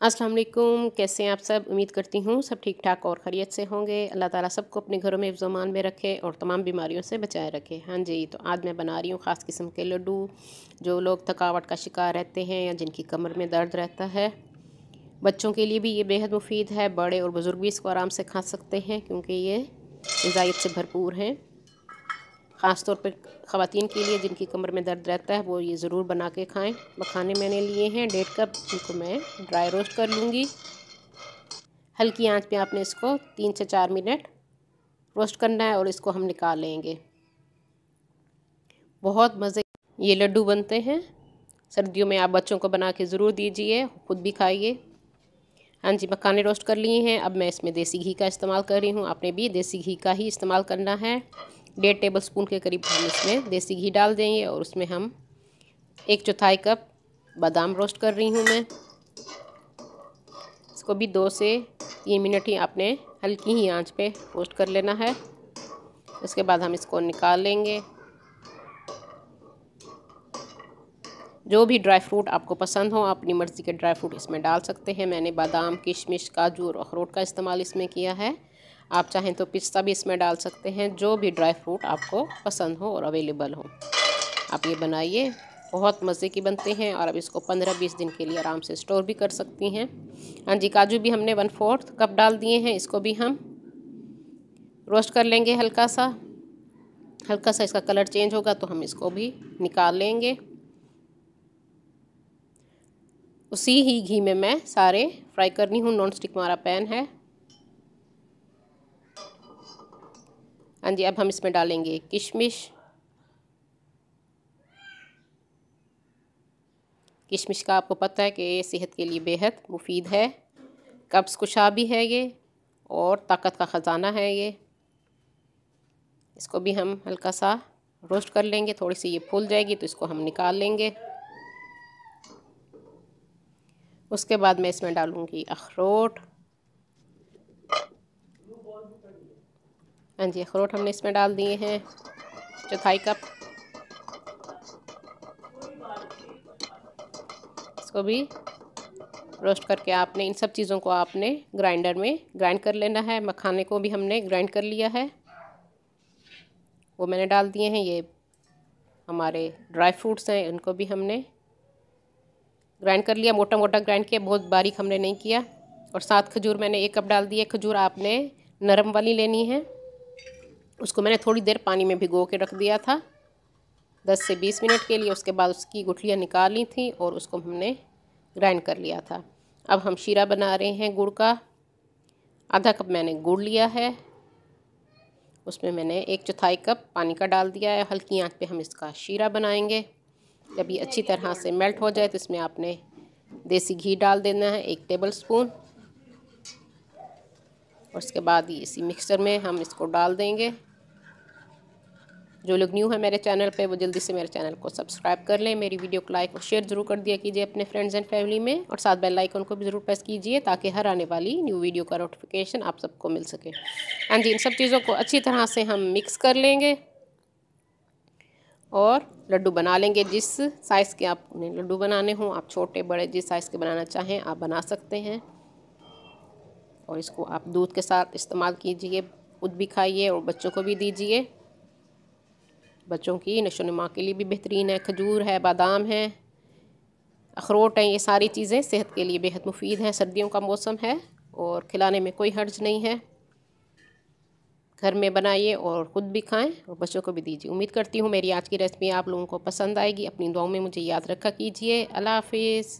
अस्सलाम वालेकुम, कैसे हैं आप सब। उम्मीद करती हूँ सब ठीक ठाक और खैरियत से होंगे। अल्लाह ताला सबको अपने घरों में हिफ्ज़-ओ-अमान में रखे और तमाम बीमारियों से बचाए रखे। हाँ जी, तो आज मैं बना रही हूँ ख़ास किस्म के लड्डू। जो लोग थकावट का शिकार रहते हैं या जिनकी कमर में दर्द रहता है, बच्चों के लिए भी ये बेहद मुफीद है। बड़े और बुज़ुर्ग भी इसको आराम से खा सकते हैं क्योंकि ये ग़िज़ाइयत से भरपूर हैं। ख़ास तौर पर ख़वातीन के लिए जिनकी कमर में दर्द रहता है वो ये ज़रूर बना के खाएं। मखाने मैंने लिए हैं 1.5 कप, इनको मैं ड्राई रोस्ट कर लूँगी। हल्की आंच पे आपने इसको 3 से 4 मिनट रोस्ट करना है और इसको हम निकाल लेंगे। बहुत मज़े ये लड्डू बनते हैं। सर्दियों में आप बच्चों को बना के ज़रूर दीजिए, ख़ुद भी खाइए। हाँ जी, मखाने रोस्ट कर लिए हैं। अब मैं इसमें देसी घी का इस्तेमाल कर रही हूँ। आपने भी देसी घी का ही इस्तेमाल करना है। 1.5 टेबल स्पून के करीब हम इसमें देसी घी डाल देंगे और उसमें हम 1/4 कप बादाम रोस्ट कर रही हूँ मैं। इसको भी 2 से 3 मिनट ही आपने हल्की ही आंच पे रोस्ट कर लेना है। उसके बाद हम इसको निकाल लेंगे। जो भी ड्राई फ्रूट आपको पसंद हो, अपनी मर्ज़ी के ड्राई फ्रूट इसमें डाल सकते हैं। मैंने बादाम, किशमिश, काजू और अखरोट का इस्तेमाल इसमें किया है। आप चाहें तो पिस्ता भी इसमें डाल सकते हैं। जो भी ड्राई फ्रूट आपको पसंद हो और अवेलेबल हो, आप ये बनाइए। बहुत मज़े की बनते हैं और अब इसको 15-20 दिन के लिए आराम से स्टोर भी कर सकती हैं। हाँ जी, काजू भी हमने 1/4 कप डाल दिए हैं। इसको भी हम रोस्ट कर लेंगे हल्का सा इसका कलर चेंज होगा तो हम इसको भी निकाल लेंगे। उसी ही घी में मैं सारे फ्राई करनी हूँ। नॉन स्टिक हमारा पैन है। हाँ जी, अब हम इसमें डालेंगे किशमिश। किशमिश का आपको पता है कि ये सेहत के लिए बेहद मुफीद है। कब्ज़ कुशा भी है ये और ताकत का ख़जाना है ये। इसको भी हम हल्का सा रोस्ट कर लेंगे। थोड़ी सी ये फूल जाएगी तो इसको हम निकाल लेंगे। उसके बाद मैं इसमें डालूँगी अखरोट। हाँ जी, अखरोट हमने इसमें डाल दिए हैं 1/4 कप। इसको भी रोस्ट करके आपने इन सब चीज़ों को आपने ग्राइंडर में ग्राइंड कर लेना है। मखाने को भी हमने ग्राइंड कर लिया है, वो मैंने डाल दिए हैं। ये हमारे ड्राई फ्रूट्स हैं, उनको भी हमने ग्राइंड कर लिया। मोटा मोटा ग्राइंड किया, बहुत बारीक हमने नहीं किया। और साथ खजूर मैंने 1 कप डाल दिया। खजूर आपने नरम वाली लेनी है। उसको मैंने थोड़ी देर पानी में भिगो के रख दिया था 10 से 20 मिनट के लिए। उसके बाद उसकी गुठलियाँ निकाल ली थी और उसको हमने ग्राइंड कर लिया था। अब हम शीरा बना रहे हैं गुड़ का। आधा कप मैंने गुड़ लिया है, उसमें मैंने 1/4 कप पानी का डाल दिया है। हल्की आंच पे हम इसका शीरा बनाएंगे। जब ये अच्छी तरह से मेल्ट हो जाए तो इसमें आपने देसी घी डाल देना है 1 टेबल स्पून। और उसके बाद इसी मिक्सचर में हम इसको डाल देंगे। जो लोग न्यू है मेरे चैनल पे वो जल्दी से मेरे चैनल को सब्सक्राइब कर लें। मेरी वीडियो को लाइक और शेयर ज़रूर कर दिया कीजिए अपने फ्रेंड्स एंड फैमिली में, और साथ बेल आइकन को भी ज़रूर प्रेस कीजिए ताकि हर आने वाली न्यू वीडियो का नोटिफिकेशन आप सबको मिल सके। हाँ जी, इन सब चीज़ों को अच्छी तरह से हम मिक्स कर लेंगे और लड्डू बना लेंगे। जिस साइज़ के आपने लड्डू बनाने हों, आप छोटे बड़े जिस साइज़ के बनाना चाहें आप बना सकते हैं। और इसको आप दूध के साथ इस्तेमाल कीजिए, खुद भी खाइए और बच्चों को भी दीजिए। बच्चों की नशो-नुमा के लिए भी बेहतरीन है। खजूर है, बादाम है, अखरोट हैं, ये सारी चीज़ें सेहत के लिए बेहद मुफीद हैं। सर्दियों का मौसम है और खिलाने में कोई हर्ज नहीं है। घर में बनाइए और ख़ुद भी खाएं और बच्चों को भी दीजिए। उम्मीद करती हूँ मेरी आज की रेसिपी आप लोगों को पसंद आएगी। अपनी दुआओं में मुझे याद रखा कीजिए। अल्लाह हाफिज़।